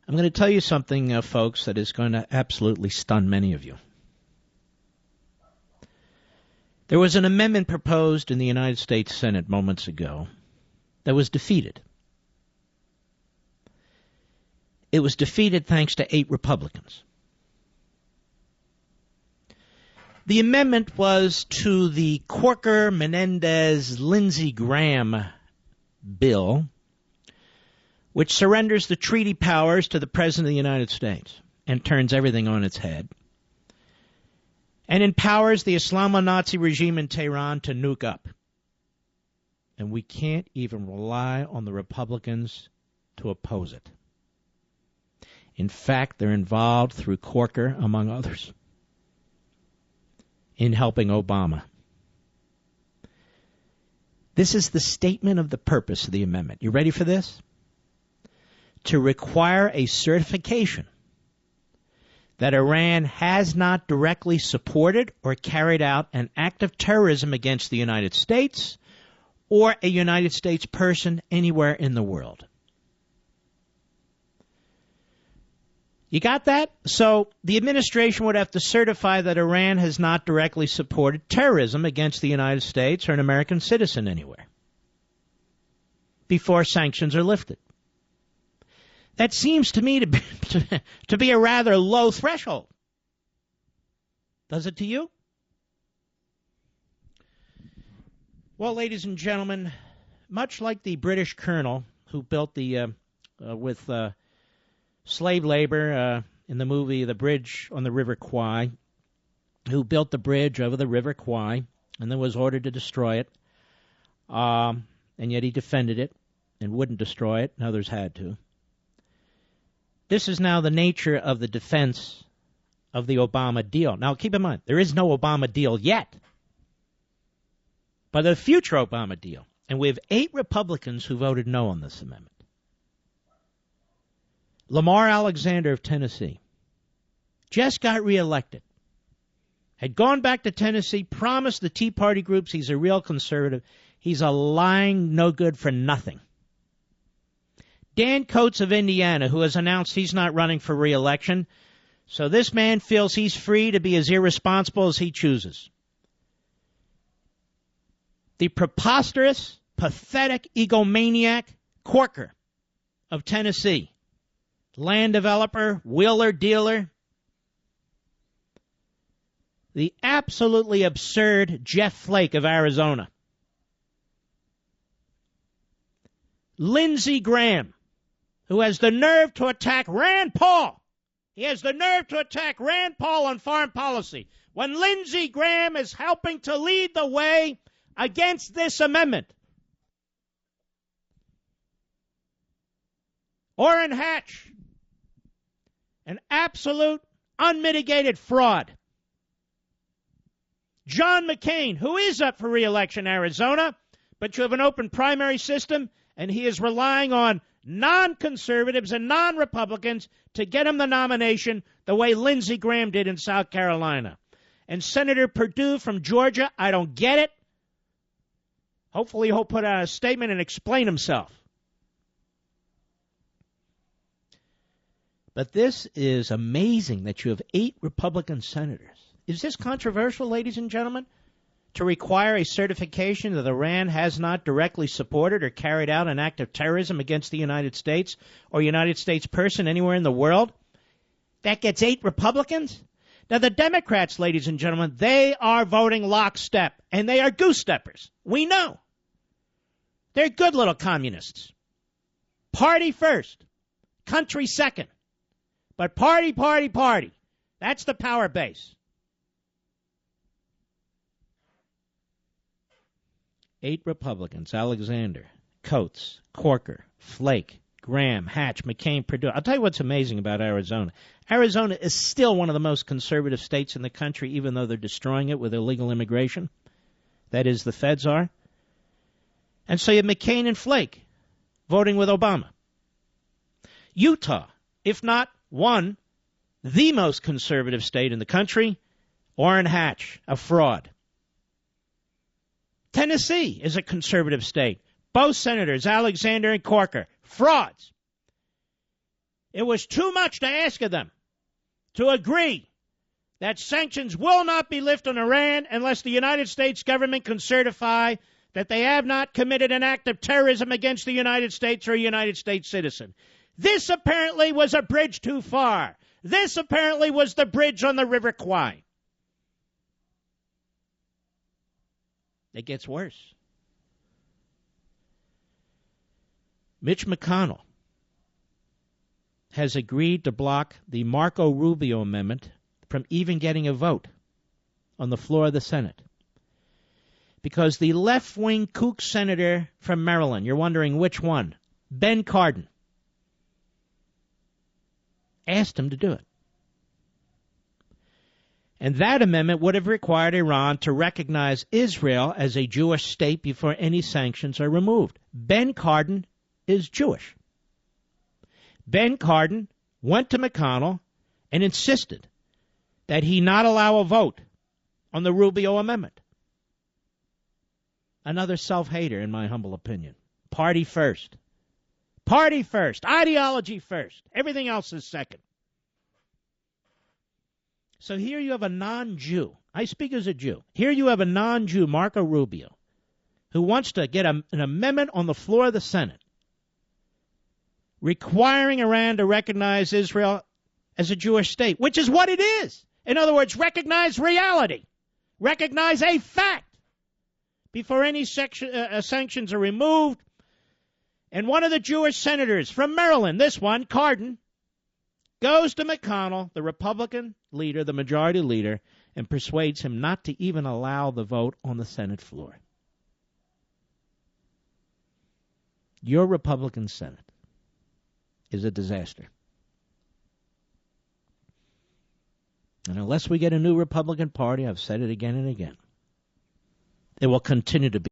I'm going to tell you something, folks, that is going to absolutely stun many of you. There was an amendment proposed in the United States Senate moments ago that was defeated. It was defeated thanks to 8 Republicans. The amendment was to the Corker-Menendez-Lindsey Graham bill, which surrenders the treaty powers to the President of the United States and turns everything on its head, and empowers the Islamo-Nazi regime in Tehran to nuke up. And we can't even rely on the Republicans to oppose it. In fact, they're involved through Corker, among others, in helping Obama. This is the statement of the purpose of the amendment. You ready for this? To require a certification that Iran has not directly supported or carried out an act of terrorism against the United States or a United States person anywhere in the world. You got that? So the administration would have to certify that Iran has not directly supported terrorism against the United States or an American citizen anywhere before sanctions are lifted. That seems to me to be a rather low threshold. Does it to you? Well, ladies and gentlemen, much like the British colonel who built the, with slave labor in the movie The Bridge on the River Kwai, who built the bridge over the River Kwai and then was ordered to destroy it, and yet he defended it and wouldn't destroy it, and others had to. This is now the nature of the defense of the Obama deal. Now, keep in mind, there is no Obama deal yet, but a future Obama deal. And we have 8 Republicans who voted no on this amendment. Lamar Alexander of Tennessee just got reelected, had gone back to Tennessee, promised the Tea Party groups he's a real conservative. He's a lying no good for nothing. Dan Coates of Indiana, who has announced he's not running for re-election, so this man feels he's free to be as irresponsible as he chooses. The preposterous, pathetic, egomaniac Corker of Tennessee, land developer, wheeler dealer. The absolutely absurd Jeff Flake of Arizona. Lindsey Graham, who has the nerve to attack Rand Paul. He has the nerve to attack Rand Paul on foreign policy when Lindsey Graham is helping to lead the way against this amendment. Orrin Hatch, an absolute unmitigated fraud. John McCain, who is up for re-election in Arizona, but you have an open primary system, and he is relying on non-conservatives and non-Republicans to get him the nomination the way Lindsey Graham did in South Carolina. And Senator Perdue from Georgia, I don't get it. Hopefully he'll put out a statement and explain himself. But this is amazing that you have 8 Republican senators. Is this controversial, ladies and gentlemen? To require a certification that Iran has not directly supported or carried out an act of terrorism against the United States or United States person anywhere in the world? That gets 8 Republicans? Now, the Democrats, ladies and gentlemen, they are voting lockstep, and they are goose-steppers. We know. They're good little communists. Party first, country second. But party, party, party. That's the power base. 8 Republicans: Alexander, Coates, Corker, Flake, Graham, Hatch, McCain, Perdue. I'll tell you what's amazing about Arizona. Arizona is still one of the most conservative states in the country, even though they're destroying it with illegal immigration. That is, the feds are. And so you have McCain and Flake voting with Obama. Utah, if not the most conservative state in the country, Orrin Hatch, a fraud. Tennessee is a conservative state. Both senators, Alexander and Corker, frauds. It was too much to ask of them to agree that sanctions will not be lifted on Iran unless the United States government can certify that they have not committed an act of terrorism against the United States or a United States citizen. This apparently was a bridge too far. This apparently was the bridge on the River Kwai. It gets worse. Mitch McConnell has agreed to block the Marco Rubio amendment from even getting a vote on the floor of the Senate. Because the left-wing kook senator from Maryland, you're wondering which one, Ben Cardin, asked him to do it. And that amendment would have required Iran to recognize Israel as a Jewish state before any sanctions are removed. Ben Cardin is Jewish. Ben Cardin went to McConnell and insisted that he not allow a vote on the Rubio amendment. Another self-hater, in my humble opinion. Party first. Party first. Ideology first. Everything else is second. So here you have a non-Jew. I speak as a Jew. Here you have a non-Jew, Marco Rubio, who wants to get an amendment on the floor of the Senate requiring Iran to recognize Israel as a Jewish state, which is what it is. In other words, recognize reality. Recognize a fact before any sanctions are removed. And one of the Jewish senators from Maryland, this one, Cardin, goes to McConnell, the Republican leader, the majority leader, and persuades him not to even allow the vote on the Senate floor. Your Republican Senate is a disaster. And unless we get a new Republican Party, I've said it again and again, it will continue to be